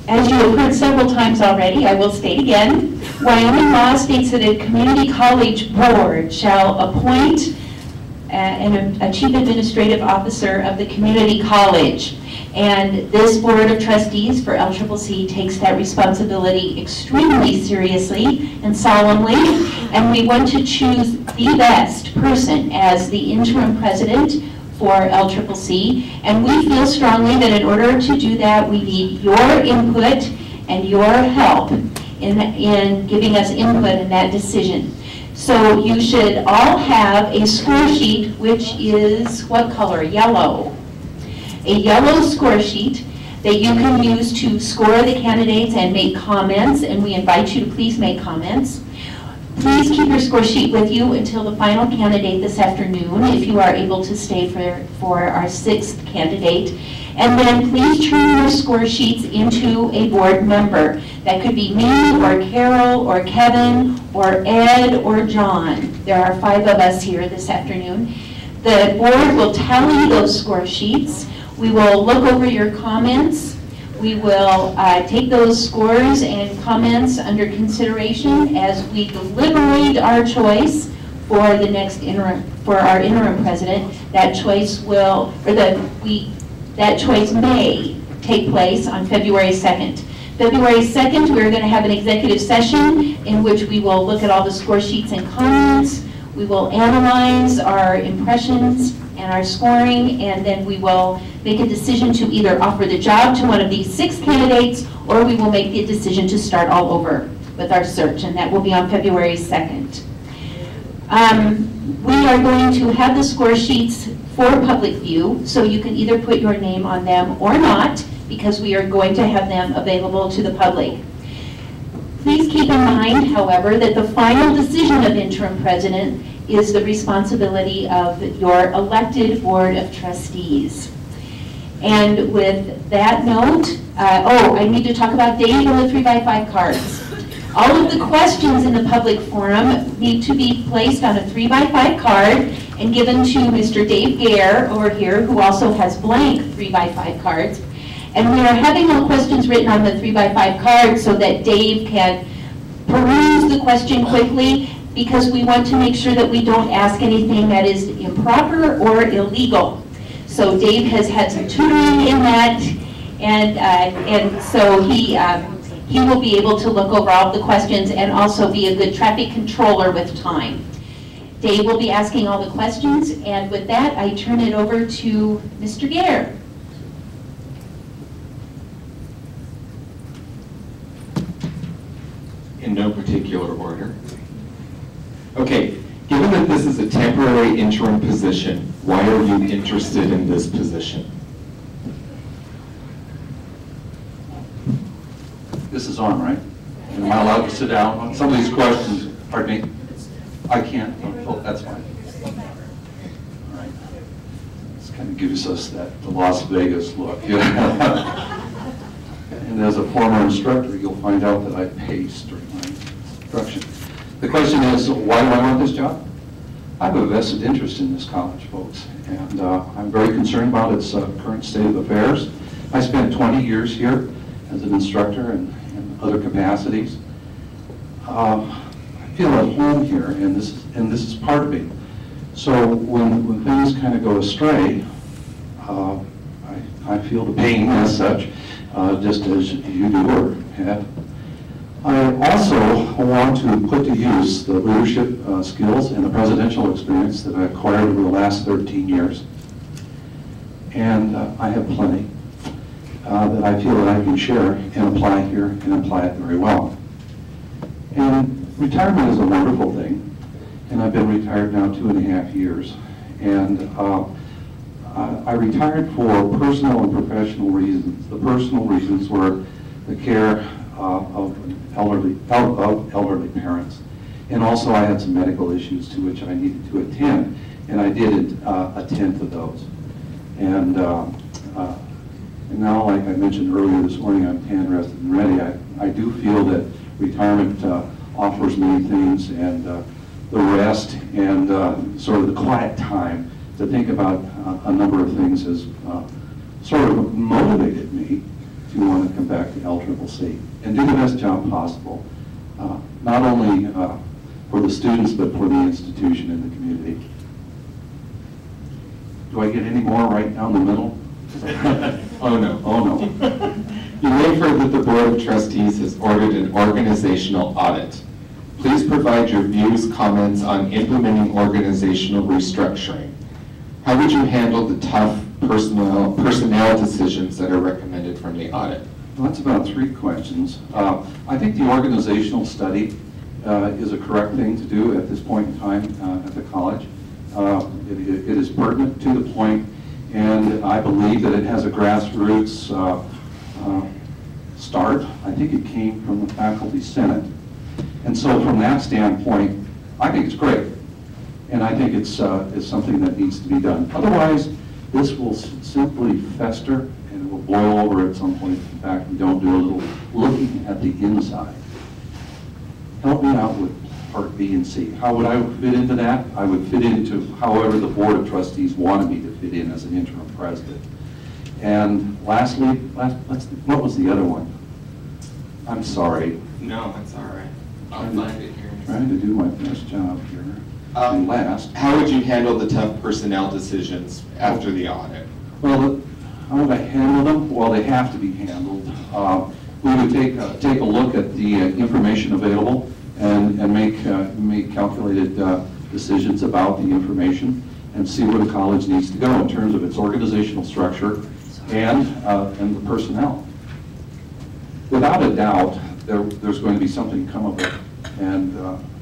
As you have heard several times already, I will state again, Wyoming law states that a community college board shall appoint a chief administrative officer of the community college. And this board of trustees for LCCC takes that responsibility extremely seriously and solemnly, and we want to choose the best person as the interim president for LCCC, and we feel strongly that in order to do that, we need your input and your help in giving us input in that decision. So you should all have a score sheet, which is what color? Yellow. A yellow score sheet that you can use to score the candidates and make comments, and we invite you to please make comments. Please keep your score sheet with you until the final candidate this afternoon, if you are able to stay for our 6th candidate. And then please turn your score sheets into a board member. That could be me, or Carol, or Kevin, or Ed, or John. There are 5 of us here this afternoon. The board will tally those score sheets. We will look over your comments. We will take those scores and comments under consideration as we deliberate our choice for the next for our interim president. That choice will, or that choice may take place on February 2nd. February 2nd, we're going to have an executive session in which we will look at all the score sheets and comments. We will analyze our impressions and our scoring, and then we will make a decision to either offer the job to one of these 6 candidates, or we will make the decision to start all over with our search, and that will be on February 2nd. We are going to have the score sheets for public view, so you can either put your name on them or not, because we are going to have them available to the public. Please keep in mind, however, that the final decision of interim president is the responsibility of your elected board of trustees. And with that note, I need to talk about Dave and the 3x5 cards. All of the questions in the public forum need to be placed on a 3x5 card and given to Mr. Dave Gare over here, who also has blank 3x5 cards. And we are having all questions written on the 3x5 card so that Dave can peruse the question quickly, because we want to make sure that we don't ask anything that is improper or illegal. So Dave has had some tutoring in that, and so he will be able to look over all of the questions and also be a good traffic controller with time. Dave will be asking all the questions, and with that, I turn it over to Mr. Gare. In no particular order. Okay, given that this is a temporary interim position, why are you interested in this position? This is on, right? Am I allowed to sit down on some of these questions? Pardon me? I can't? Oh, that's fine. All right. This kind of gives us the Las Vegas look. You know? And as a former instructor, you'll find out that I paced during my instruction. The question is, why do I want this job? I have a vested interest in this college, folks, and I'm very concerned about its current state of affairs. I spent 20 years here as an instructor and in other capacities. I feel at home here, and this is part of me. So when things kind of go astray, I feel the pain as such, just as you do or have. I also want to put to use the leadership skills and the presidential experience that I acquired over the last 13 years. And I have plenty that I feel that I can share and apply here and apply it very well. And retirement is a wonderful thing, and I've been retired now 2.5 years. And I retired for personal and professional reasons. The personal reasons were the care of elderly parents. And also I had some medical issues to which I needed to attend, and I did attend to those. And now, like I mentioned earlier this morning, I'm tan, rested, and ready. I do feel that retirement offers many things, and the rest and sort of the quiet time to think about a number of things has sort of motivated me to want to come back to LCCC and do the best job possible, not only for the students, but for the institution and the community. Do I get any more right down the middle? Oh, no. Oh, no. You may have heard that the Board of Trustees has ordered an organizational audit. Please provide your views, comments on implementing organizational restructuring. How would you handle the tough personnel decisions that are recommended from the audit? Well, that's about 3 questions. I think the organizational study is a correct thing to do at this point in time at the college. It is pertinent to the point, and I believe that it has a grassroots start. I think it came from the Faculty Senate. And so from that standpoint, I think it's great. And I think it's something that needs to be done. Otherwise, this will simply fester and it will boil over at some point. In fact, we don't do a little looking at the inside. Help me out with part B and C. How would I fit into that? I would fit into however the Board of Trustees wanted me to fit in as an interim president. And lastly, what was the other one? I'm sorry. No, that's all right. I'll find it here. Trying to do my best job here. And last. How would you handle the tough personnel decisions after the audit? Well, how would I handle them? Well, they have to be handled. We would take a look at the information available and make calculated decisions about the information and see where the college needs to go in terms of its organizational structure and the personnel. Without a doubt, there's going to be something come of it. And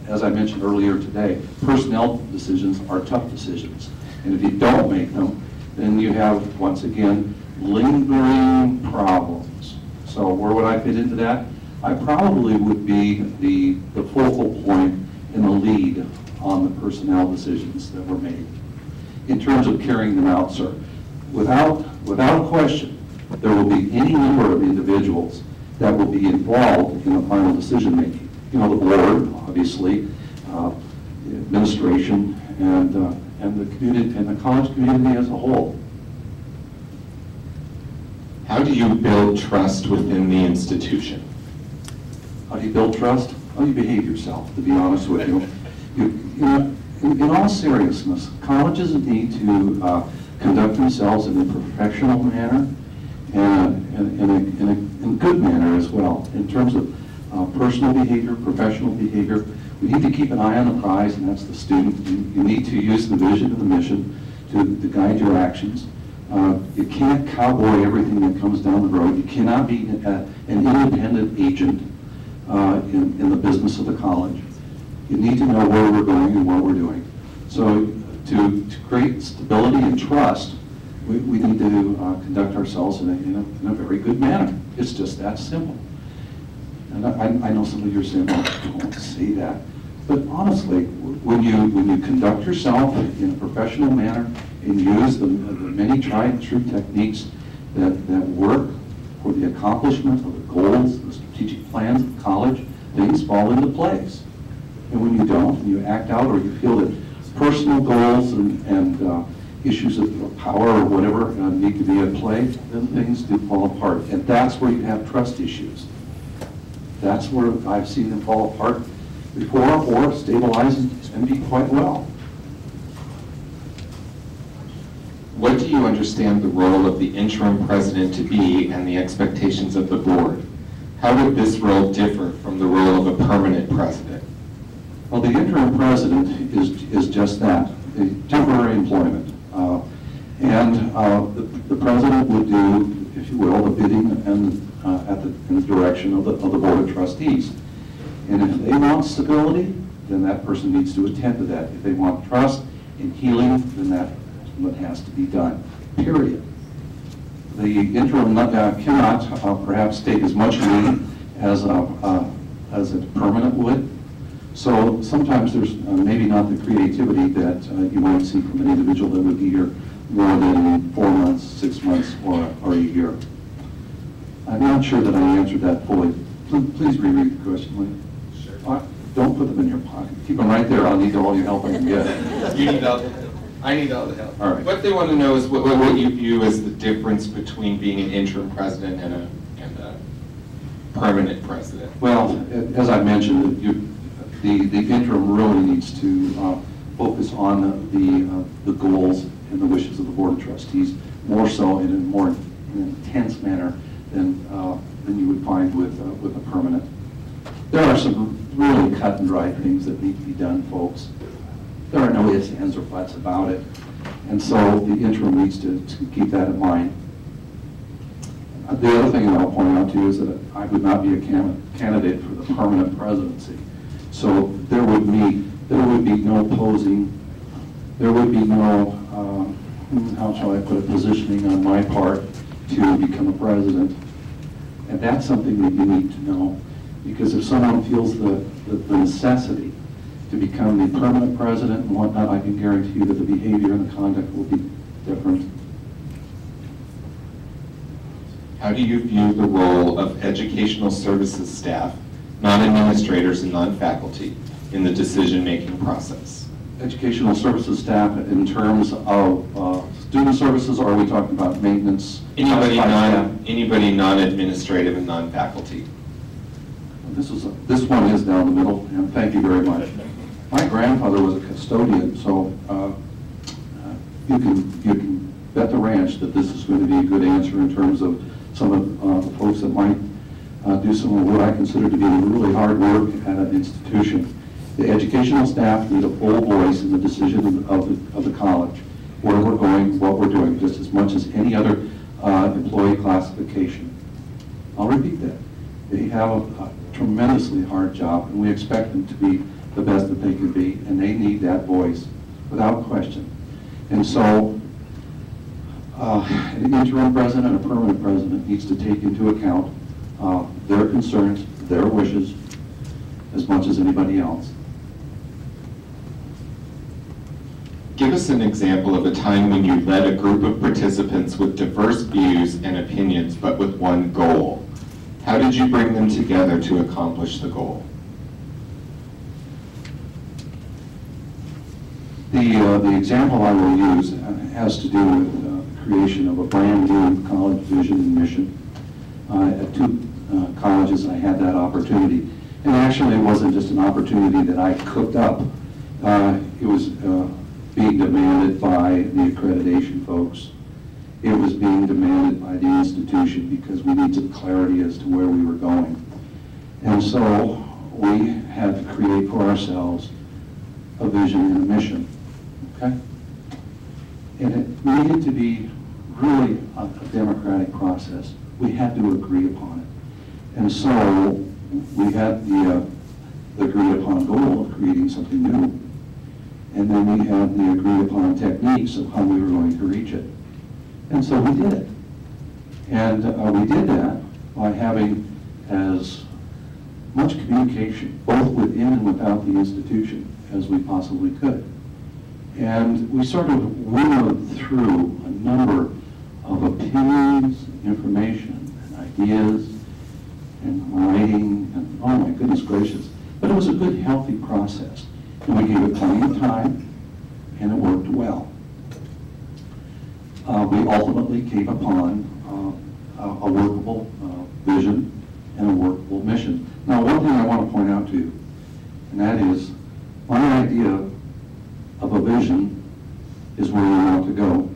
as I mentioned earlier today, personnel decisions are tough decisions. And if you don't make them, then you have, once again, lingering problems. So where would I fit into that? I probably would be the focal point and the lead on the personnel decisions that were made. In terms of carrying them out, sir, without question, there will be any number of individuals that will be involved in the final decision making. You know, the board, obviously, the administration, and the community, and the college community as a whole. How do you build trust within the institution? How do you build trust? How do you behave yourself, to be honest with you? In all seriousness, colleges need to conduct themselves in a professional manner and in a good manner as well. In terms of personal behavior, professional behavior, we need to keep an eye on the prize, and that's the student. You need to use the vision and the mission to guide your actions. You can't cowboy everything that comes down the road. You cannot be an independent agent in the business of the college. You need to know where we're going and what we're doing. So to create stability and trust, we need to conduct ourselves in a very good manner. It's just that simple. And I know some of you are saying, well, don't say that. But honestly, when you conduct yourself in a professional manner and use the many tried and true techniques that work for the accomplishment of the goals, the strategic plans of college, things fall into place. And when you don't, and you act out, or you feel that personal goals and issues of power or whatever need to be at play, then things do fall apart. And that's where you have trust issues. That's where I've seen them fall apart before or stabilize and be quite well. What do you understand the role of the interim president to be and the expectations of the board? How would this role differ from the role of a permanent president? Well, the interim president is just that, temporary employment. The president would do, if you will, the bidding and in the direction of the Board of Trustees. And if they want stability, then that person needs to attend to that. If they want trust and healing, then that's what has to be done, period. The interim cannot perhaps take as much lead as a permanent would. So sometimes there's maybe not the creativity that you might see from an individual that would be here more than 4 months, 6 months, or a year. I'm not sure that I answered that fully. Please reread the question, will you? Sure. Don't put them in your pocket. Keep them right there. I'll need all your help I can get. You need all the help. I need all the help. All right. What they want to know is what you view as the difference between being an interim president and a permanent president? Well, as I mentioned, the interim really needs to focus on the goals and the wishes of the Board of Trustees, more so in an intense manner than you would find with a permanent. There are some really cut and dry things that need to be done, folks. There are no ifs, ands, or buts about it. And so the interim needs to keep that in mind. The other thing that I'll point out to you is that I would not be a candidate for the permanent presidency. So there would be no posing, there would be no, how shall I put it, positioning on my part to become a president. And that's something that you need to know, because if someone feels the necessity to become the permanent president and whatnot, I can guarantee you that the behavior and the conduct will be different. How do you view the role of educational services staff, non-administrators and non-faculty, in the decision-making process? Educational services staff in terms of student services, or are we talking about maintenance? Anybody non-administrative and non-faculty. This one is down the middle, and thank you very much. My grandfather was a custodian, so you can bet the ranch that this is going to be a good answer in terms of some of the folks that might do some of what I consider to be really hard work at an institution. The educational staff need a full voice in the decision of the college, where we're going, what we're doing, just as much as any other employee classification. I'll repeat that. They have a tremendously hard job, and we expect them to be the best that they can be, and they need that voice, without question. And so, an interim president and a permanent president needs to take into account their concerns, their wishes, as much as anybody else. Give us an example of a time when you led a group of participants with diverse views and opinions, but with one goal. How did you bring them together to accomplish the goal? The example I will use has to do with the creation of a brand new college vision and mission. At two colleges, I had that opportunity. And actually, it wasn't just an opportunity that I cooked up. It was being demanded by the accreditation folks. It was being demanded by the institution because we needed some clarity as to where we were going. And so we had to create for ourselves a vision and a mission, okay? And it needed to be really a democratic process. We had to agree upon it. And so we had the agreed upon goal of creating something new. And then we had the agreed upon techniques of how we were going to reach it. And so we did it. And we did that by having as much communication, both within and without the institution, as we possibly could. And we sort of winnowed through a number of opinions, information, and ideas, and writing, and oh my goodness gracious. But it was a good, healthy process. And we gave it plenty of time, and it worked well. We ultimately came upon a workable vision and a workable mission. Now, one thing I want to point out to you, and that is my idea of a vision is where you want to go.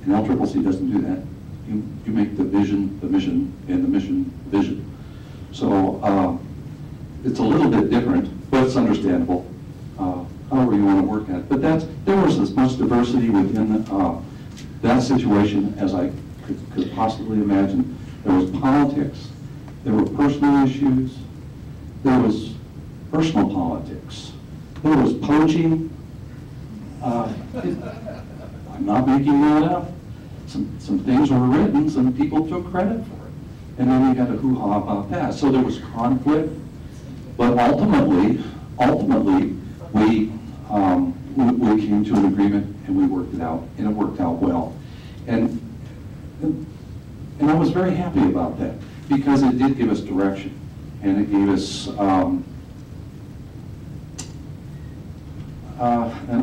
And LCCC doesn't do that. You make the vision the mission, and the mission the vision. So it's a little bit different, but it's understandable. However you want to work at it. But there was as much diversity within that situation as I could possibly imagine. There was politics, there were personal issues, there was personal politics, there was poaching. I'm not making that up. Some things were written, some people took credit for it. And then we had a hoo-ha about that. So there was conflict, but ultimately, we came to an agreement and we worked it out, and it worked out well. And I was very happy about that because it did give us direction, and it gave us an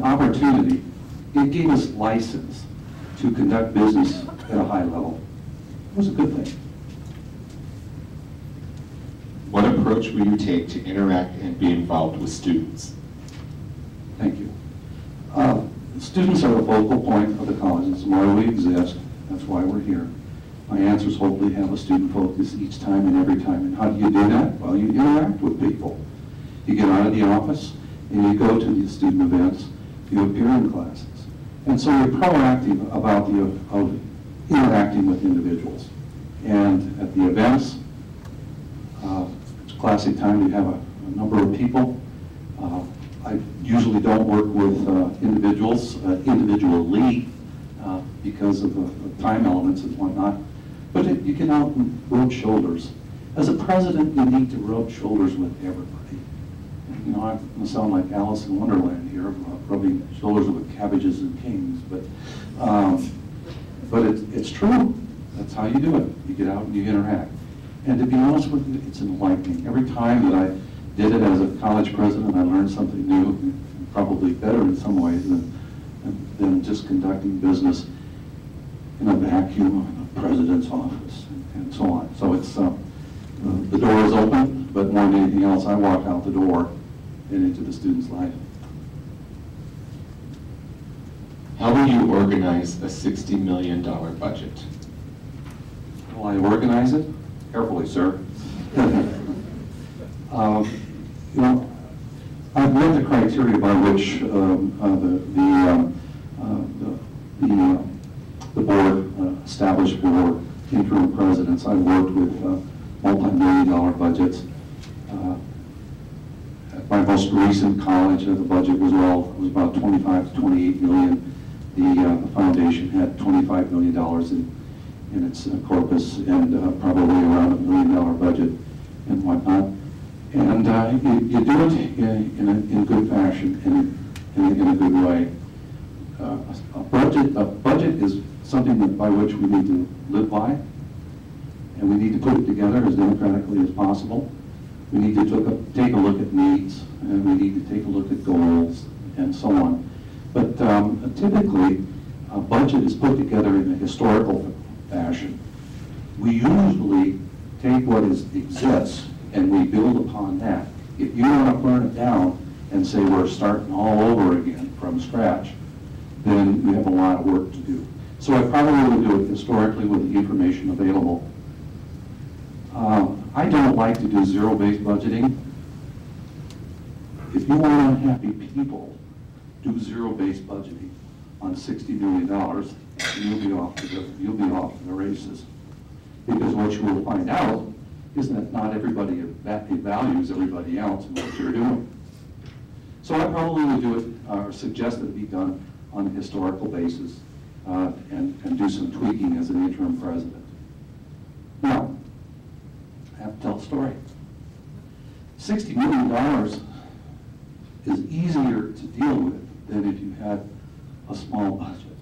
opportunity. It gave us license to conduct business at a high level. It was a good thing. approach will you take to interact and be involved with students? Thank you. Students are the focal point of the college. It's why we exist. That's why we're here. My answers hopefully have a student focus each time and every time. And how do you do that? Well, you interact with people. You get out of the office and you go to the student events. You appear in classes. And so you're proactive about of interacting with individuals. And at the events, it's a classic time to have a number of people. I usually don't work with individuals individually because of the time elements and whatnot. But you get out and rub shoulders. As a president, you need to rub shoulders with everybody. You know, I'm going to sound like Alice in Wonderland here, rubbing shoulders with cabbages and kings, but it's true. That's how you do it. You get out and you interact. And to be honest with you, it's enlightening. Every time that I did it as a college president, I learned something new, and probably better in some ways than just conducting business in a vacuum in the president's office and so on. So it's the door is open, but more than anything else, I walk out the door and into the student's life. How will you organize a $60 million budget? Will I organize it? Carefully, sir. You know, I've read the criteria by which the board established for interim presidents. I've worked with multi-million-dollar budgets. At my most recent college, the budget was about 25 to 28 million. The foundation had $25 million in its corpus, and probably around $1 million budget and whatnot. And you do it in good fashion, in a good way. A budget is something by which we need to live by, and we need to put it together as democratically as possible. We need to take a look at needs, and we need to take a look at goals, and so on. But typically, a budget is put together in a historical fashion. We usually take what exists and we build upon that. If you want to burn it down and say we're starting all over again from scratch, then we have a lot of work to do. So I probably would do it historically with the information available. I don't like to do zero-based budgeting. If you want unhappy people, do zero-based budgeting on $60 million, and you'll be off to the races. Because what you will find out is that not everybody values everybody else and what you're doing. So I probably would do it, or suggest that it be done on a historical basis, and do some tweaking as an interim president. Now, I have to tell a story. $60 million is easier to deal with than if you had a small budget.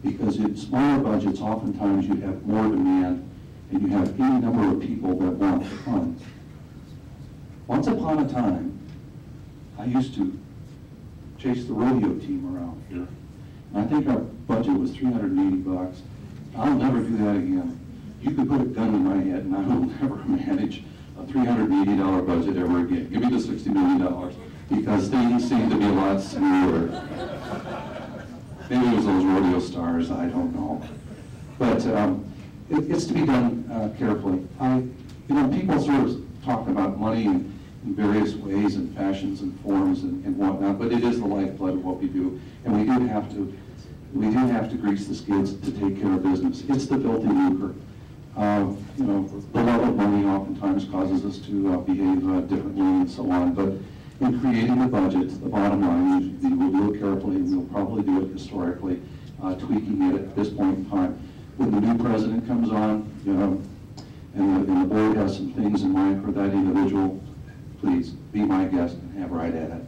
Because in smaller budgets, oftentimes you have more demand and you have any number of people that want the funds. Once upon a time, I used to chase the rodeo team around here. And I think our budget was $380. I'll never do that again. You could put a gun in my head and I will never manage a $380 budget ever again. Give me the $60 million, because things seem to be a lot smoother. Maybe it was those rodeo stars, I don't know. But it's to be done carefully. People sort of talk about money in various ways and fashions and forms and whatnot, but it is the lifeblood of what we do, and we do have to grease the skids to take care of business. It's the filthy lucre. The love of money oftentimes causes us to behave differently and so on, but in creating the budget, the bottom line is we will do it carefully, and we'll probably do it historically, tweaking it at this point in time. When the new president comes on, and the board has some things in mind for that individual, please be my guest and have right at it.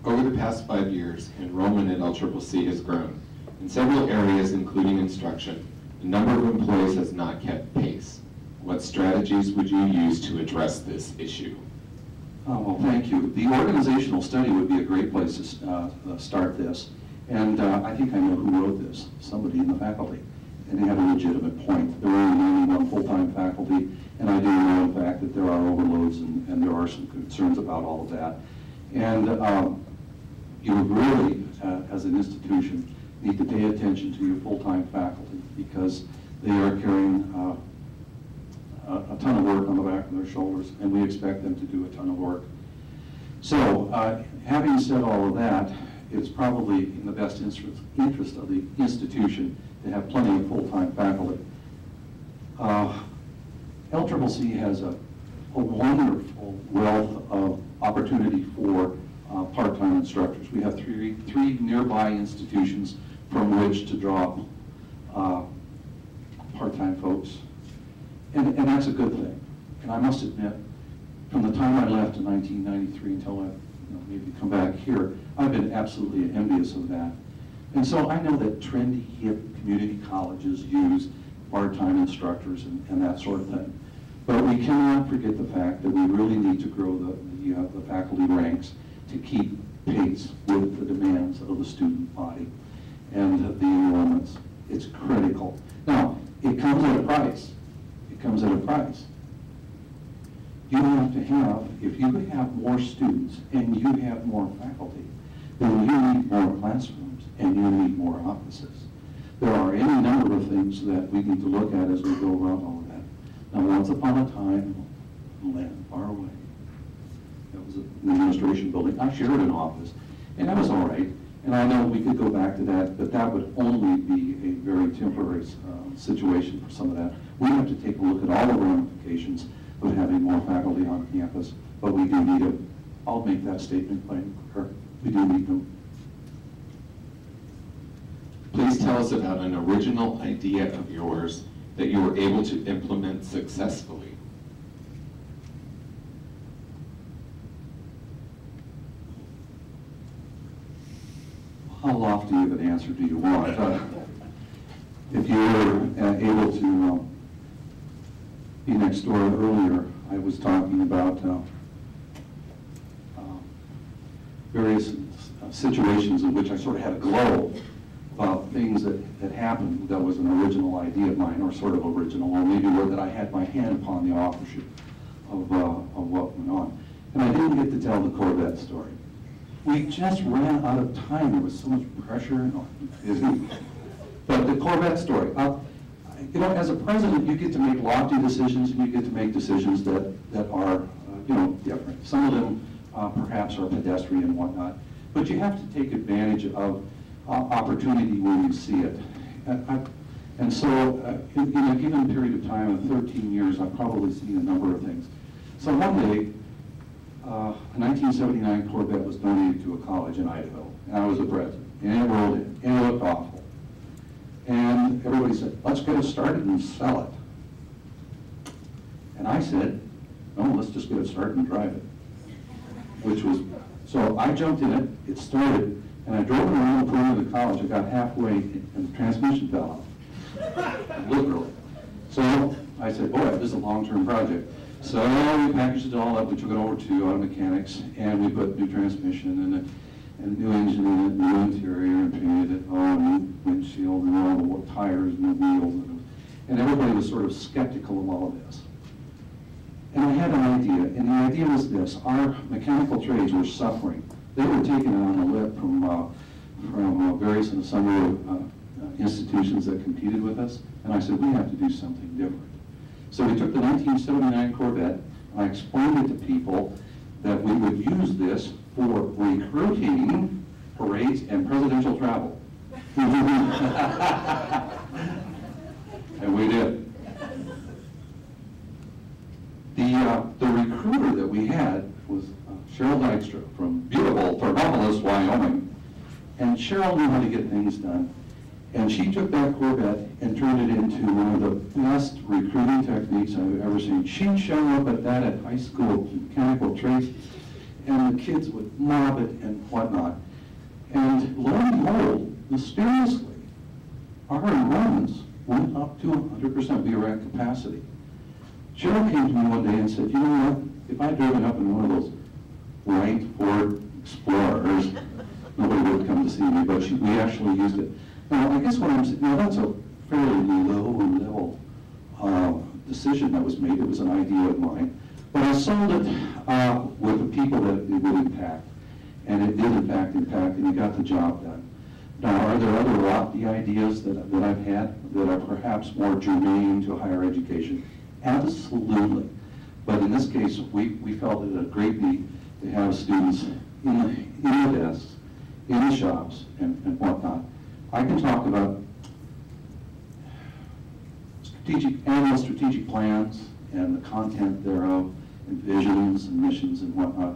Over the past 5 years, enrollment at LCCC has grown. In several areas, including instruction, the number of employees has not kept pace. What strategies would you use to address this issue? Well, thank you. The organizational study would be a great place to start this. And I think I know who wrote this, somebody in the faculty. and they had a legitimate point. They're only needing one full-time faculty, and I do know, in fact, that there are overloads and there are some concerns about all of that. And you really, as an institution, need to pay attention to your full-time faculty because they are carrying a ton of work on the back of their shoulders, and we expect them to do a ton of work. So, having said all of that, it's probably in the best interest of the institution to have plenty of full-time faculty. LCCC has a wonderful wealth of opportunity for part-time instructors. We have three nearby institutions from which to draw part-time folks. And that's a good thing. And I must admit, from the time I left in 1993 until I maybe come back here, I've been absolutely envious of that. And so I know that trendy, hip community colleges use part-time instructors and that sort of thing. But we cannot forget the fact that we really need to grow the faculty ranks to keep pace with the demands of the student body and the enrollments. It's critical. Now, it comes at a price. It comes at a price. You have to have, if you have more students and you have more faculty, then you need more classrooms and you need more offices. There are any number of things that we need to look at as we go around all of that. Now, once upon a time, in a land far away, there was an administration building. I shared an office, and that was all right. And I know we could go back to that, but that would only be a very temporary situation for some of that. We have to take a look at all the ramifications of having more faculty on campus, but we do need them. I'll make that statement plain. We do need them. Please tell us about an original idea of yours that you were able to implement successfully. How lofty of an answer do you want? If you were able to be next door earlier, I was talking about various situations in which I sort of had a glow about things that happened that was an original idea of mine, or sort of original, or maybe where that I had my hand upon the authorship of what went on. And I didn't get to tell the Corvette story. We just ran out of time. There was so much pressure. But the Corvette story. As a president, you get to make lofty decisions, and you get to make decisions that are, different. Some of them perhaps are pedestrian and whatnot. But you have to take advantage of opportunity when you see it. And so, in a given period of time, of 13 years, I've probably seen a number of things. So one day, a 1979 Corvette was donated to a college in Idaho, and I was the president, and it rolled in, and it looked awful. And everybody said, let's get it started and sell it. And I said, no, let's just get it started and drive it. So I jumped in it, it started, and I drove it around the perimeter of the college. I got halfway, and the transmission fell off, literally. So I said, boy, this is a long-term project. So we packaged it all up, we took it over to auto mechanics, and we put new transmission and a new engine in it, new interior, and painted it, new windshield, and all the tires, new wheels, and everybody was sort of skeptical of all of this. And I had an idea, and the idea was this: our mechanical trades were suffering. They were taking it on the lip from various and sundry institutions that competed with us, and I said, we have to do something different. So we took the 1979 Corvette, and I explained it to people that we would use this for recruiting, parades, and presidential travel. And we did. The recruiter that we had was Cheryl Dykstra from beautiful Thermopolis, Wyoming. And Cheryl knew how to get things done. And she took that Corvette and turned it into one of the best recruiting techniques I've ever seen. She'd show up at high school mechanical trades, and the kids would mob it and whatnot. And lo and behold, mysteriously, our enrollments went up to 100%. We were at capacity. Cheryl came to me one day and said, you know what, if I'd driven up in one of those white Ford Explorers, nobody would come to see me, but we actually used it. Now, I guess what I'm saying, now that's a fairly new decision that was made. It was an idea of mine. But I sold it with the people that it would impact. And it did, in fact, impact, and it got the job done. Now, are there other lofty ideas that I've had that are perhaps more germane to higher education? Absolutely. But in this case, we felt it a great need to have students in the desks, in the shops, and whatnot. I can talk about annual strategic plans and the content thereof, and visions and missions and whatnot.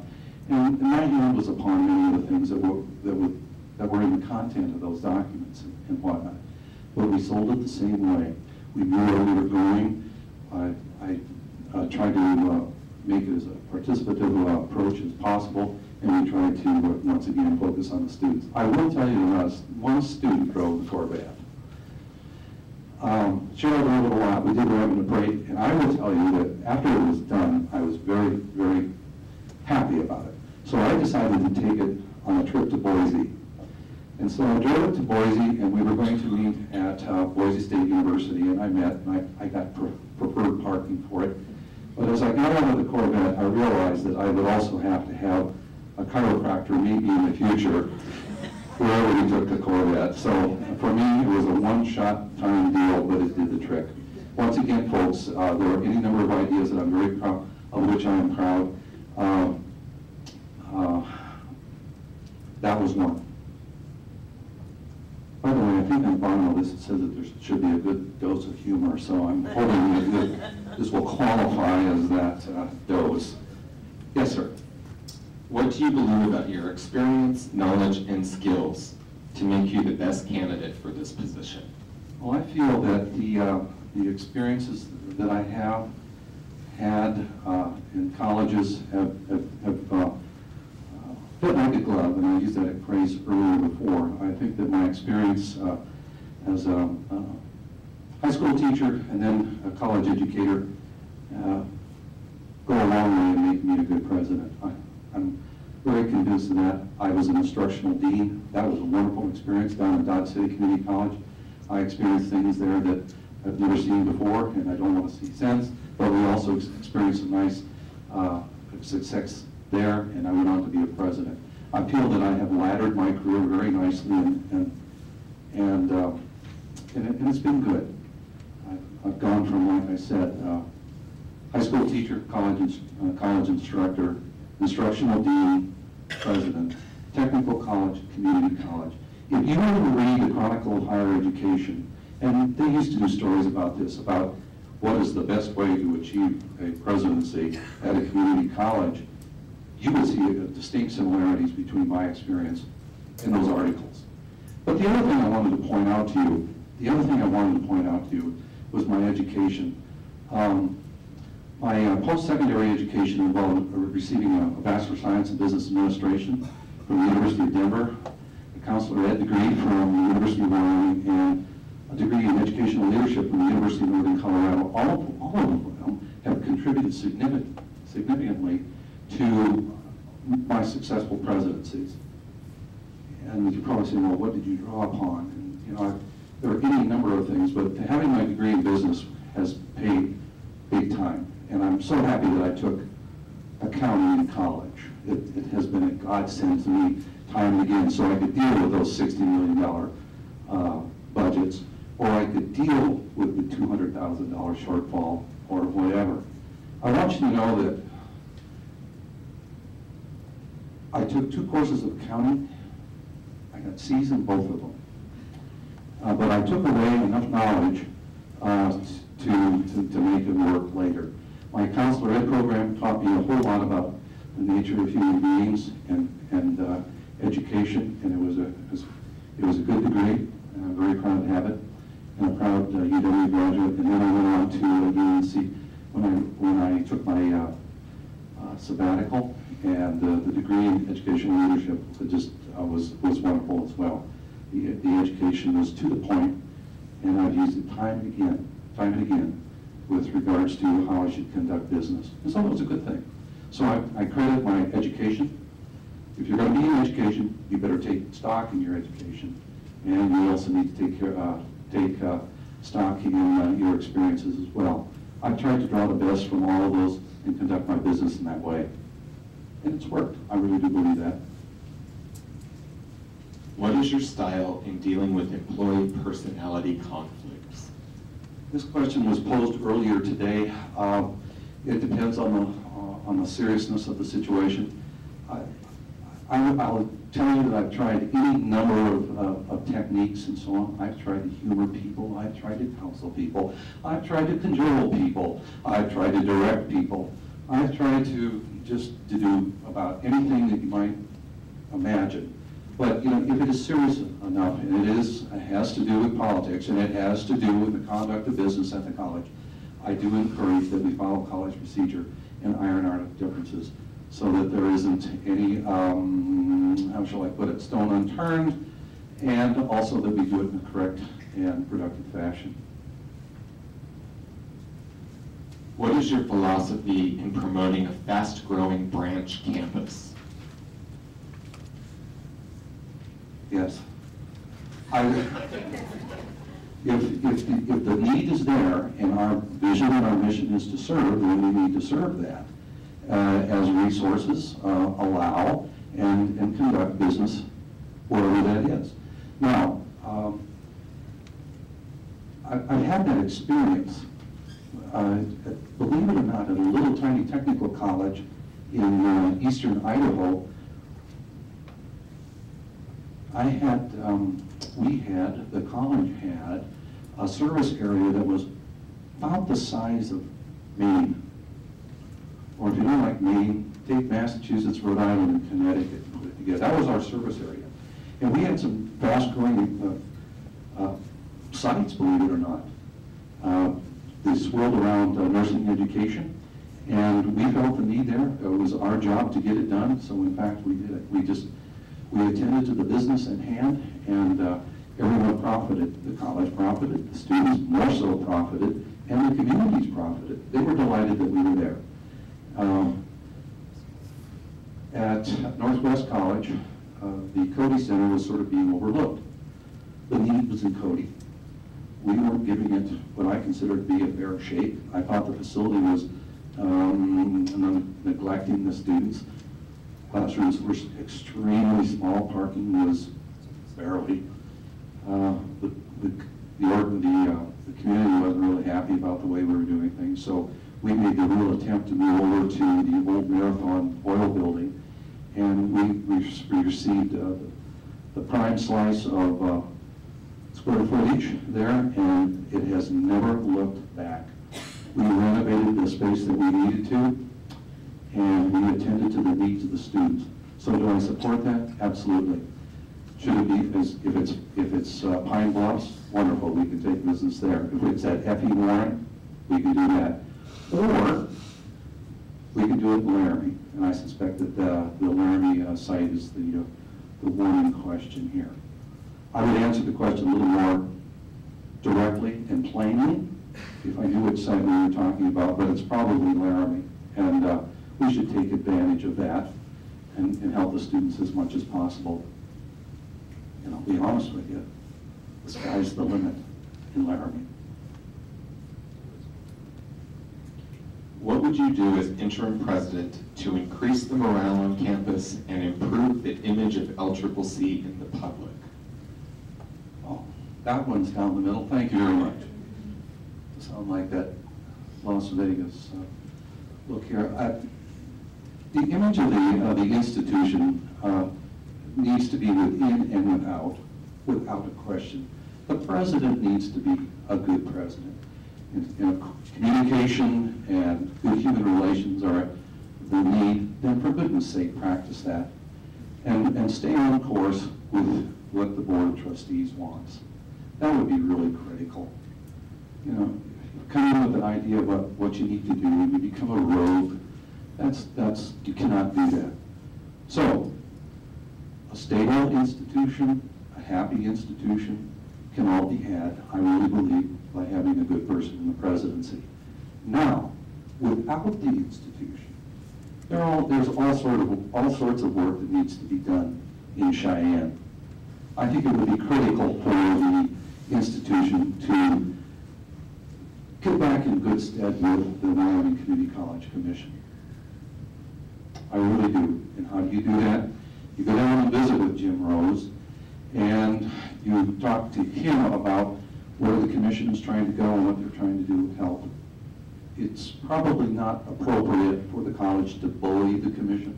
And my hand was upon many of the things that were in the content of those documents and whatnot. But we sold it the same way. We knew where we were going. I tried to make it as a participative approach as possible, and we tried to, once again, focus on the students. I will tell you that one student drove the Corvette. Cheryl drove it a lot. We did ride in the parade, and I will tell you that after it was done, I was very, very happy about it. So I decided to take it on a trip to Boise. And so I drove it to Boise, and we were going to meet at Boise State University, and I met, and I got preferred parking for it. But as I got out of the Corvette, I realized that I would also have to have a chiropractor meet me in the future wherever we took the Corvette. So for me, it was a one-shot time deal, but it did the trick. Once again, folks, there are any number of ideas that I'm very proud of, which I am proud. That was one. By the way, I think on bottom of this it says that there should be a good dose of humor, so I'm hoping that this will qualify as that dose. Yes, sir. What do you believe about your experience, knowledge, and skills to make you the best candidate for this position? Well, I feel that the experiences that I have had in colleges have fit like a glove, and I used that phrase earlier before. I think that my experience as a high school teacher and then a college educator go a long way in making me a good president. I'm very convinced of that. I was an instructional dean. That was a wonderful experience down at Dodge City Community College. I experienced things there that I've never seen before, and I don't want to see since, but we also experienced some nice success there, and I went on to be a president. I feel that I have laddered my career very nicely, and it's been good. I've gone from, like I said, high school teacher, college instructor, instructional dean, president, technical college, community college. If you were to read the Chronicle of Higher Education, and they used to do stories about this, about what is the best way to achieve a presidency at a community college, you would see distinct similarities between my experience and those articles. But the other thing I wanted to point out to you, was my education. My post-secondary education involved receiving a Bachelor of Science in Business Administration from the University of Denver, a Counselor Ed degree from the University of Wyoming, and a degree in Educational Leadership from the University of Northern Colorado. All of them have contributed significantly to my successful presidencies. And you probably say, well, what did you draw upon? And, you know, there are any number of things, but having my degree in business has paid big time. And I'm so happy that I took accounting in college. It has been a godsend to me time and again, so I could deal with those $60 million budgets, or I could deal with the $200,000 shortfall, or whatever. I want you to know that I took 2 courses of accounting. I got C's in both of them. But I took away enough knowledge to make it work later. My Counselor Ed program taught me a whole lot about the nature of human beings and education, and it was a good degree, and I'm very proud to have it. And I'm proud UW graduate. And then I went on to UNC when I took my sabbatical, and the degree in educational leadership was wonderful as well. The education was to the point, and I've used it time and again, with regards to how I should conduct business. And so it was a good thing. So I credit my education. If you're going to be in education, you better take stock in your education, and you also need to take stock in your experiences as well. I've tried to draw the best from all of those and conduct my business in that way. And it's worked. I really do believe that. What is your style in dealing with employee personality conflicts? This question was posed earlier today. It depends on the seriousness of the situation. I'll tell you that I've tried any number of techniques and so on. I've tried to humor people. I've tried to counsel people. I've tried to cajole people. I've tried to direct people. I've tried to do about anything that you might imagine. But if it is serious enough, and it has to do with politics, and it has to do with the conduct of business at the college, I do encourage that we follow college procedure and iron out differences so that there isn't any, how shall I put it, stone unturned, and also that we do it in a correct and productive fashion. What is your philosophy in promoting a fast-growing branch campus? Yes. If the need is there and our vision and our mission is to serve, then we need to serve that as resources allow and conduct business wherever that is. Now, I've had that experience, believe it or not, at a little tiny technical college in eastern Idaho. The college had a service area that was about the size of Maine. Or if you don't like Maine, take Massachusetts, Rhode Island, and Connecticut and put it together. That was our service area. And we had some fast-growing sites, believe it or not. They swirled around nursing education, and we felt the need there. It was our job to get it done, so in fact we did it. We attended to the business at hand, and everyone profited. The college profited, the students more so profited, and the communities profited. They were delighted that we were there. At Northwest College, the Cody Center was sort of being overlooked. The need was in Cody. We weren't giving it what I considered to be a fair shake. I thought the facility was neglecting the students. Classrooms were extremely small. Parking was barely. The community wasn't really happy about the way we were doing things, so we made the real attempt to move over to the old Marathon Oil Building, and we received the prime slice of square footage there, and it has never looked back. We renovated the space that we needed to, and we attended to the needs of the students. So do I support that? Absolutely. Should it be, if it's Pine Bluffs, wonderful, we can take business there. If it's at F.E. Warren, we can do that. Or we can do it in Laramie, and I suspect that the Laramie site is the one in question here. I would answer the question a little more directly and plainly if I knew which site we were talking about, but it's probably Laramie, and we should take advantage of that and help the students as much as possible. And I'll be honest with you, the sky's the limit in Laramie. What would you do as interim president to increase the morale on campus and improve the image of LCCC in the public? Oh, that one's down the middle. Thank you very much. Sound like that Las Vegas look here. The image of the institution needs to be within and without a question. The president needs to be a good president. Communication and good human relations are the need, then for goodness sake, practice that. And stay on course with what the Board of Trustees wants. That would be really critical. Coming with an idea about what you need to do, you become a rogue. You cannot do that. So, a stable institution, a happy institution, can all be had, I really believe, by having a good person in the presidency. Now, without the institution, there's all sorts of work that needs to be done in Cheyenne. I think it would be critical for the institution to get back in good stead with the Wyoming Community College Commission. I really do. And how do you do that? You go down and visit with Jim Rose, and you talk to him about where the commission is trying to go and what they're trying to do to help. It's probably not appropriate for the college to bully the commission.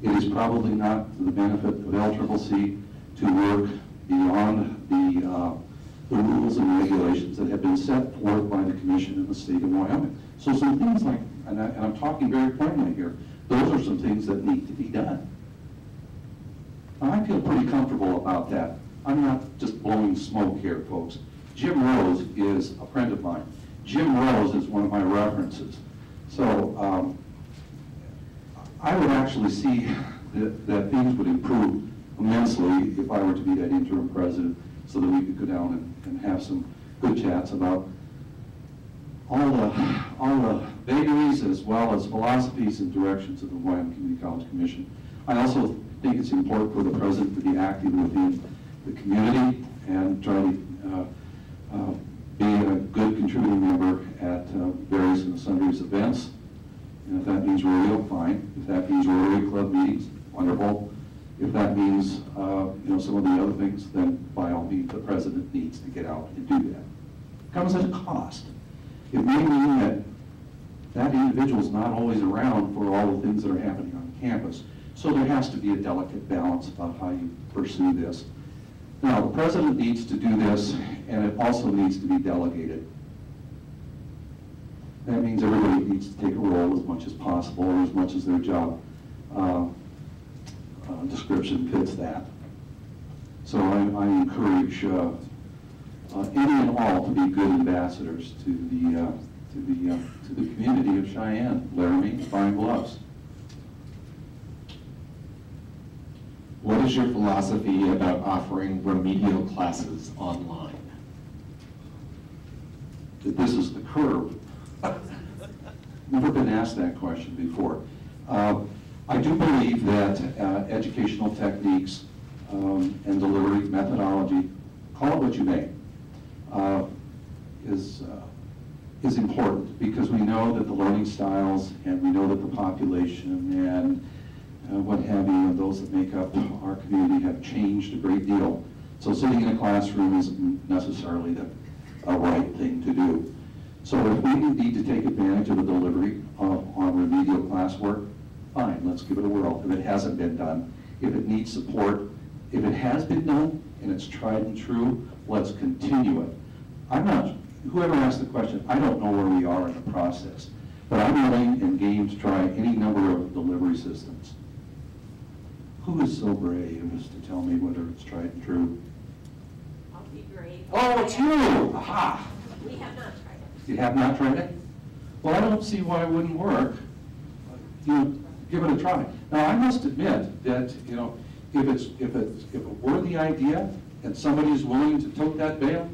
It is probably not to the benefit of LCCC to work beyond the rules and regulations that have been set forth by the commission in the state of Wyoming. So some things like, and I'm talking very plainly here, those are some things that need to be done. Now, I feel pretty comfortable about that. I'm not just blowing smoke here, folks. Jim Rose is a friend of mine. Jim Rose is one of my references. So I would actually see that things would improve immensely if I were to be that interim president, so that we could go down and have some good chats about all the vagaries as well as philosophies and directions of the Wyoming Community College Commission. I also think it's important for the president to be active within the community and try to be a good contributing member at various and sundry events. And if that means rodeo, fine. If that means Rotary Club meetings, wonderful. If that means some of the other things, then by all means the president needs to get out and do that. It comes at a cost. It may mean that individual is not always around for all the things that are happening on campus. So there has to be a delicate balance about how you pursue this. Now, the president needs to do this, and it also needs to be delegated. That means everybody needs to take a role as much as possible, or as much as their job description fits that. So I encourage any and all to be good ambassadors to the community of Cheyenne, Laramie, Pine Bluffs. What is your philosophy about offering remedial classes online? That this is the curve. Never been asked that question before. I do believe that educational techniques and delivery methodology, call it what you may, is important, because we know that the learning styles and we know that the population and what have you, and those that make up our community have changed a great deal. So sitting in a classroom isn't necessarily a right thing to do. So if we need to take advantage of the delivery on remedial classwork, fine, let's give it a whirl. If it hasn't been done, if it needs support, if it has been done and it's tried and true, let's continue it. Whoever asked the question, I don't know where we are in the process, but I'm willing and game to try any number of delivery systems. Who is so brave as to tell me whether it's tried and true? I'll be brave. Oh, it's you! Aha! We have not tried it. You have not tried it? Well, I don't see why it wouldn't work. You give it a try. Now, I must admit that, if a worthy idea and somebody is willing to tote that bale,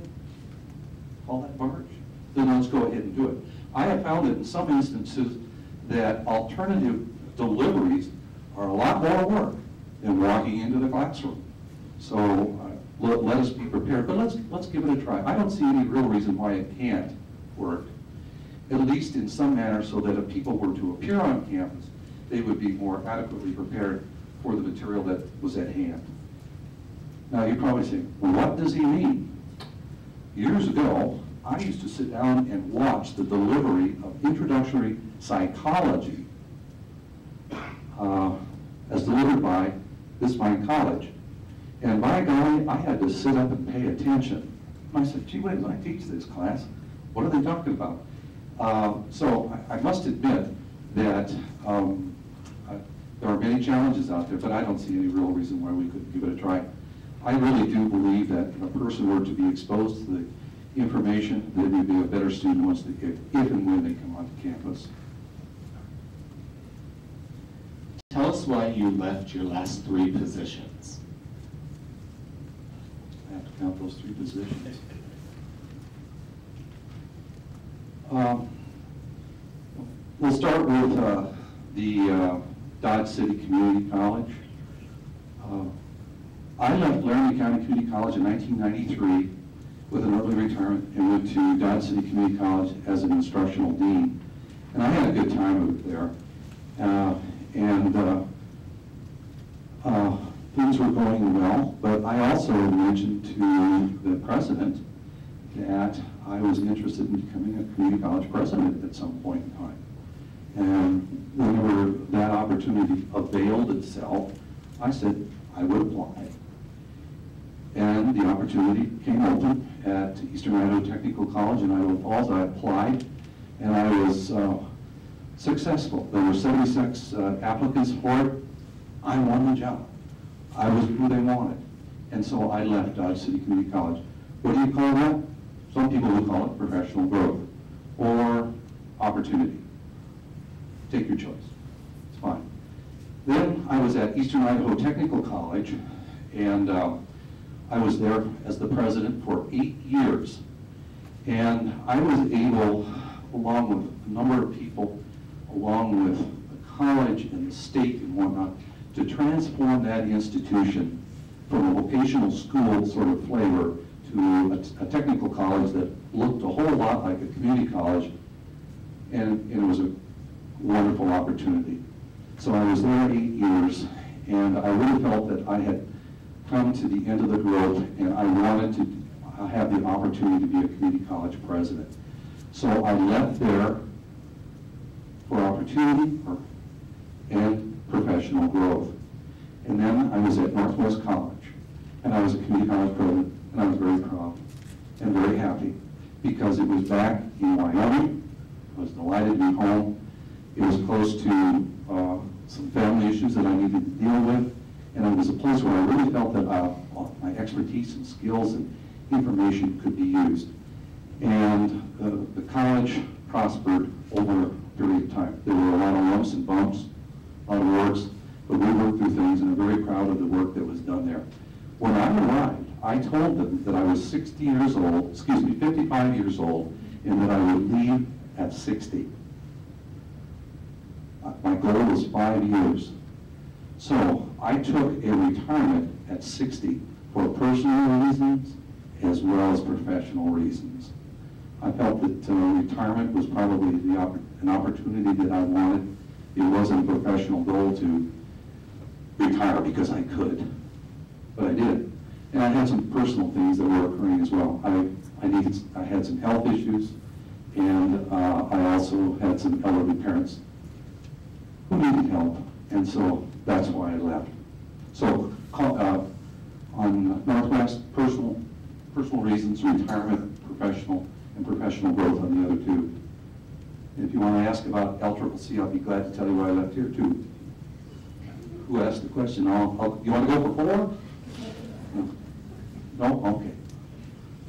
haul that barge, then let's go ahead and do it. I have found that in some instances that alternative deliveries are a lot more work than walking into the classroom. So let us be prepared, but let's give it a try. I don't see any real reason why it can't work, at least in some manner, so that if people were to appear on campus, they would be more adequately prepared for the material that was at hand. Now you're probably saying, well, what does he mean? Years ago, I used to sit down and watch the delivery of introductory psychology as delivered by this fine college. And by golly, I had to sit up and pay attention. And I said, gee whiz, I teach this class. What are they talking about? So I must admit that there are many challenges out there, but I don't see any real reason why we couldn't give it a try. I really do believe that if a person were to be exposed to the information, they would be a better student once if and when they come onto campus. Tell us why you left your last 3 positions. I have to count those 3 positions. We'll start with the Dodge City Community College. I left Laramie County Community College in 1993 with an early retirement and went to Dodge City Community College as an instructional dean. And I had a good time over there. Things were going well, but I also mentioned to the president that I was interested in becoming a community college president at some point in time. And whenever that opportunity availed itself, I said I would apply. And the opportunity came open at Eastern Idaho Technical College in Idaho Falls. I applied, and I was successful. There were 76 applicants for it. I won the job. I was who they wanted. And so I left Dodge City Community College. What do you call that? Some people will call it professional growth or opportunity. Take your choice. It's fine. Then I was at Eastern Idaho Technical College, and I was there as the president for 8 years. And I was able, along with a number of people, along with the college and the state and whatnot, to transform that institution from a vocational school sort of flavor to a technical college that looked a whole lot like a community college, and it was a wonderful opportunity. So I was there 8 years, and I really felt that I had come to the end of the growth, and I wanted to have the opportunity to be a community college president. So I left there for opportunity and professional growth. And then I was at Northwest College, and I was a community college president, and I was very proud and very happy because it was back in Wyoming. I was delighted to be home. It was close to some family issues that I needed to deal with, and it was a place where I really felt that my expertise and skills and information could be used. And the college prospered over a period of time. There were a lot of lumps and bumps, a lot of works, but we worked through things, and I'm very proud of the work that was done there. When I arrived, I told them that I was 55 years old, and that I would leave at 60. My goal was 5 years. So I took a retirement at 60 for personal reasons as well as professional reasons. I felt that retirement was probably an opportunity that I wanted. It wasn't a professional goal to retire because I could, but I did. And I had some personal things that were occurring as well. I had some health issues, and I also had some elderly parents who needed help, and so that's why I left. So on Northwest, personal reasons, retirement, professional, and professional growth on the other two. If you want to ask about LCCC, I'll be glad to tell you why I left here too. Who asked the question? You want to go for 4? No? Okay.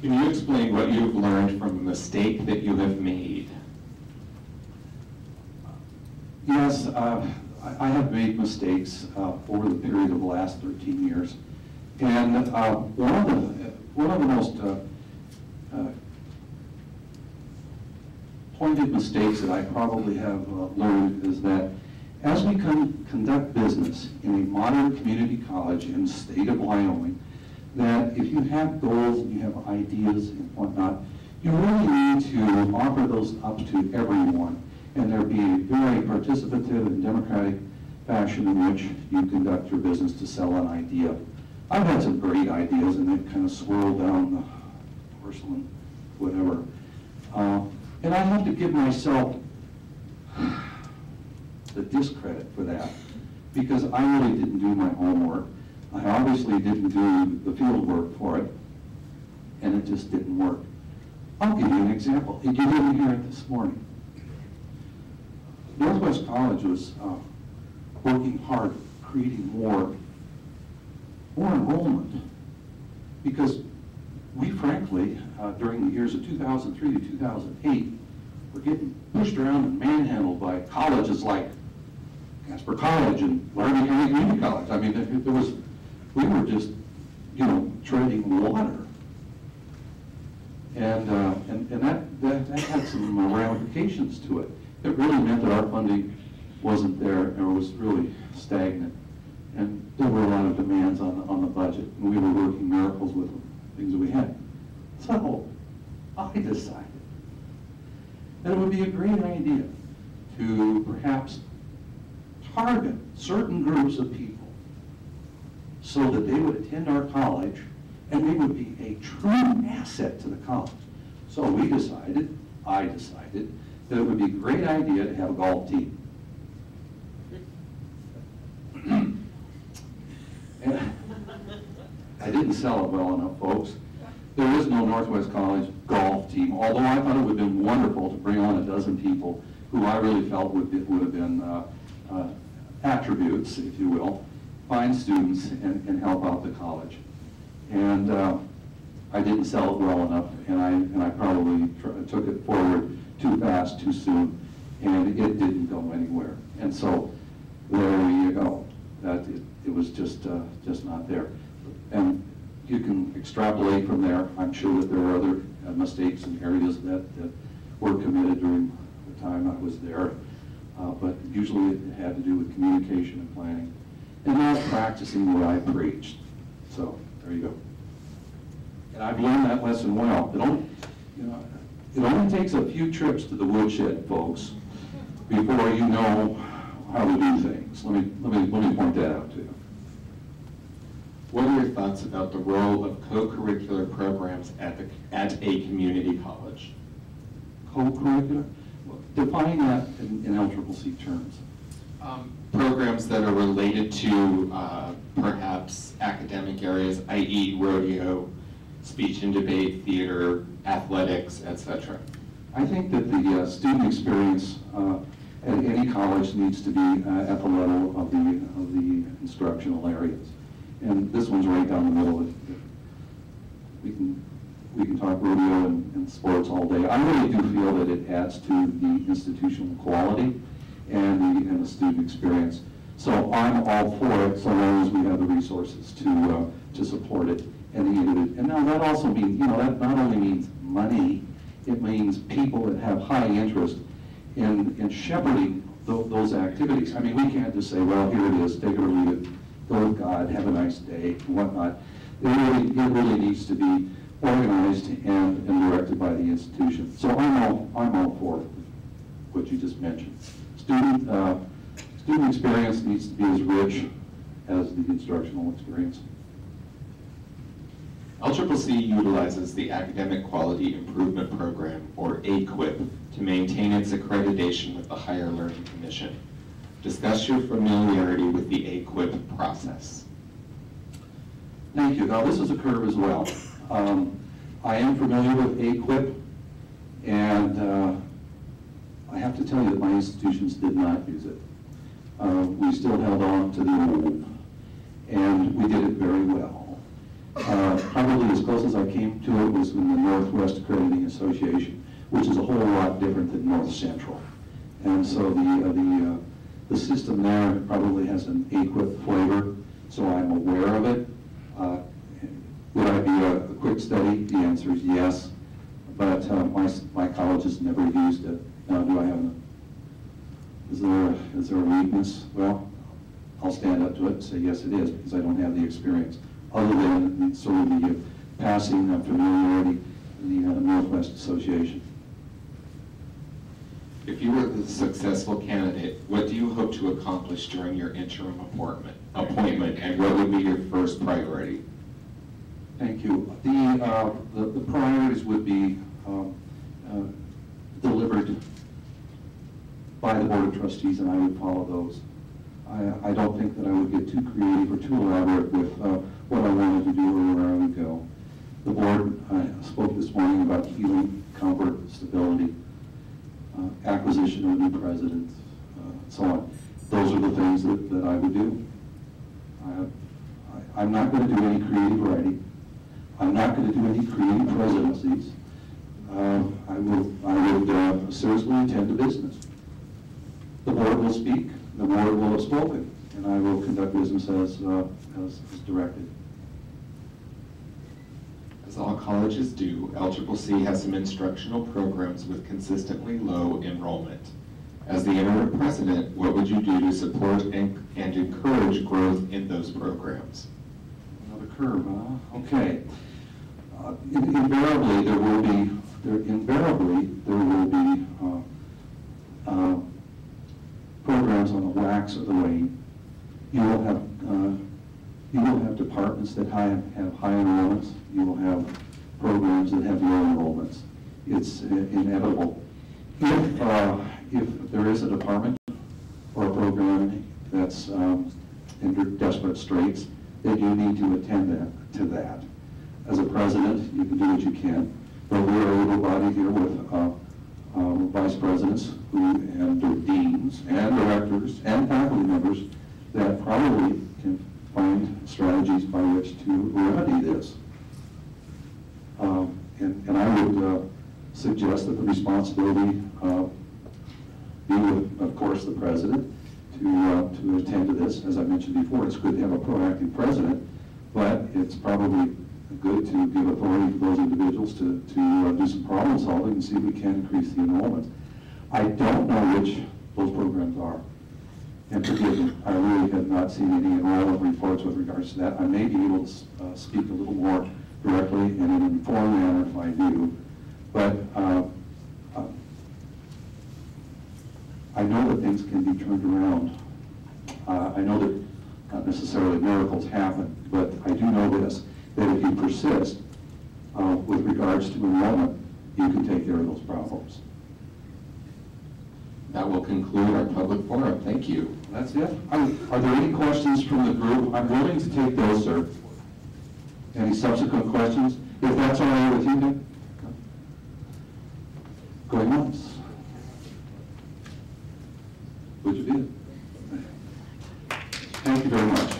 Can you explain what you've learned from a mistake that you have made? Yes, I have made mistakes over the period of the last 13 years. And one of the most pointed mistakes that I probably have learned is that as we conduct business in a modern community college in the state of Wyoming, that if you have goals and you have ideas and whatnot, you really need to offer those up to everyone, and there be a very participative and democratic fashion in which you conduct your business to sell an idea. I've had some great ideas, and they've kind of swirled down the porcelain, whatever. And I have to give myself the discredit for that, because I really didn't do my homework. I obviously didn't do the field work for it, and it just didn't work. I'll give you an example. You didn't hear it this morning. Northwest College was working hard, creating more enrollment, because we frankly, during the years of 2003 to 2008, were getting pushed around and manhandled by colleges like Casper College and Laramie County Community College. I mean, we were just, treading water. And that had some ramifications to it. It really meant that our funding wasn't there, and it was really stagnant. And there were a lot of demands on the budget, and we were working miracles with the things that we had. So I decided that it would be a great idea to perhaps target certain groups of people so that they would attend our college and they would be a true asset to the college. So I decided, that it would be a great idea to have a golf team. And I didn't sell it well enough, folks. There is no Northwest College golf team, although I thought it would have been wonderful to bring on a dozen people who I really felt would have been attributes, if you will, fine students and help out the college. And I didn't sell it well enough, and I probably took it forward too fast, too soon, and it didn't go anywhere. And so there you go. That it was just not there. And you can extrapolate from there. I'm sure that there are other mistakes in areas that were committed during the time I was there, but usually it had to do with communication and planning, and not practicing what I preached. So there you go. And I've learned that lesson well. It only takes a few trips to the woodshed, folks, before you know how to do things. Let me point that out to you. What are your thoughts about the role of co-curricular programs at a community college? Co-curricular? Well, define that in LCCC terms. Programs that are related to perhaps academic areas, i.e. rodeo, speech and debate, theater, athletics, etc. I think that the student experience at any college needs to be at the level of the instructional areas. And this one's right down the middle. We can talk rodeo and sports all day. I really do feel that it adds to the institutional quality and the student experience. So I'm all for it, so long as we have the resources to support it. And now that also means, that not only means money, it means people that have high interest in shepherding those activities. I mean, we can't just say, well, here it is, take it or leave it. Go with God, have a nice day, and whatnot. It really needs to be organized and directed by the institution. So I'm all for what you just mentioned. Student experience needs to be as rich as the instructional experience. LCCC utilizes the Academic Quality Improvement Program, or AQIP, to maintain its accreditation with the Higher Learning Commission. Discuss your familiarity with the AQIP process. Thank you. Now, this is a curve as well. I am familiar with AQIP, and I have to tell you that my institutions did not use it. We still held on to the old, and we did it very well. Probably as close as I came to it was in the Northwest Accrediting Association, which is a whole lot different than North Central. And so the system there probably has an AQIP flavor, so I'm aware of it. Would I be a quick study? The answer is yes, but my college has never used it. Now, do I have is there a weakness? Well, I'll stand up to it and say yes it is, because I don't have the experience, other than sort of the passing familiarity in the Northwest Association. If you were the successful candidate, what do you hope to accomplish during your interim appointment, and what would be your first priority? Thank you. The priorities would be delivered by the Board of Trustees, and I would follow those. I don't think that I would get too creative or too elaborate with what I wanted to do or where I would go. The board spoke this morning about healing, comfort, stability, acquisition of a new president, so on. Those are the things that I would do. I'm not going to do any creative writing. I'm not going to do any creative presidencies. I would seriously attend to business. The board will speak, the board will have spoken, and I will conduct business as directed. As all colleges do, LCCC has some instructional programs with consistently low enrollment. As the interim president, what would you do to support and encourage growth in those programs? Another curve, huh? Okay. Invariably, there will be programs on the wax or the wane. You will have departments that have high enrollments. You will have programs that have low enrollments. It's inevitable. If there is a department or a program that's in desperate straits, then you need to attend to that. As a president, you can do what you can, but we're a little body here with vice presidents and deans and directors and faculty members that probably can find strategies by which to remedy this. And I would suggest that the responsibility be with, of course, the president to attend to this. As I mentioned before, it's good to have a proactive president, but it's probably good to give authority to those individuals to do some problem solving and see if we can increase the enrollment. I don't know which those programs are. And forgive me, I really have not seen any enrollment reports with regards to that. I may be able to speak a little more directly and in an informed manner if I do. But I know that things can be turned around. I know that not necessarily miracles happen, but I do know this, that if you persist with regards to enrollment, you can take care of those problems. That will conclude our public forum. Thank you. That's it. Are there any questions from the group? I'm willing to take those, sir. Any subsequent questions? If that's all right with you, then? Going once. Would you be? Thank you very much.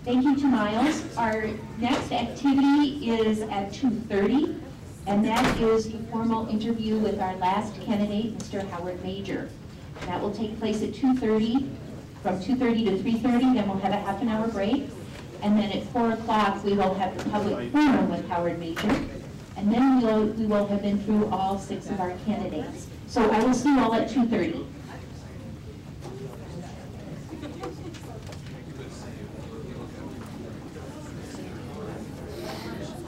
Thank you to Miles. Our next activity is at 2:30, and that is the formal interview with our last candidate, Mr. Howard Major. That will take place at 2:30, from 2:30 to 3:30, then we'll have a half an hour break. And then at 4 o'clock, we will have the public forum with Howard Major. And then we will have been through all 6 of our candidates. So I will see you all at 2:30.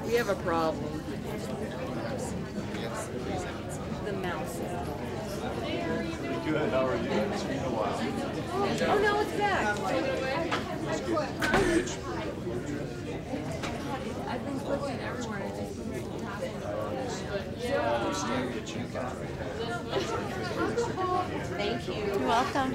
We have a problem. The mouse. Good, how are you? It's been a while. Oh no, it's back. I've been clicking everywhere. It just seems to happen. Thank you. You're welcome.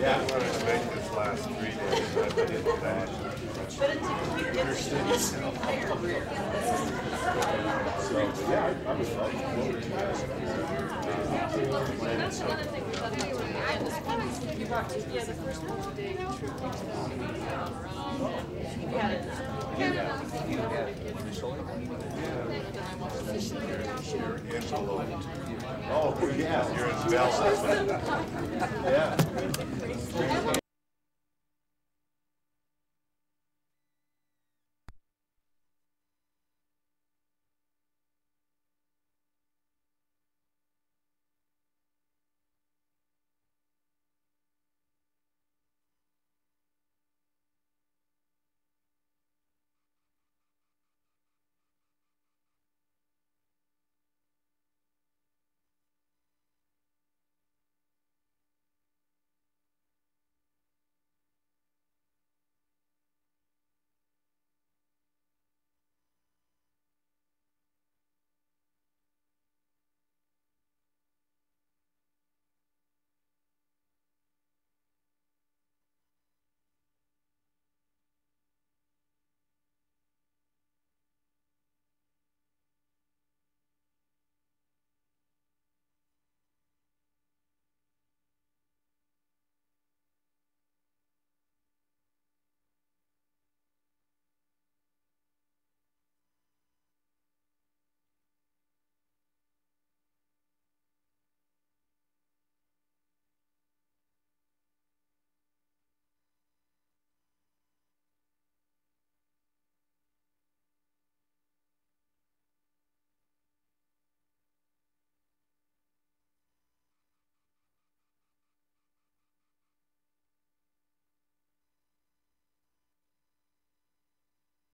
Yeah, I'm going to make this last 3 days. I've been in the back. But it's a cute instrument. So, yeah, I was looking forward to that. That's one of the things that you brought to the first one today. Oh, yeah, you're in Bella. Yeah.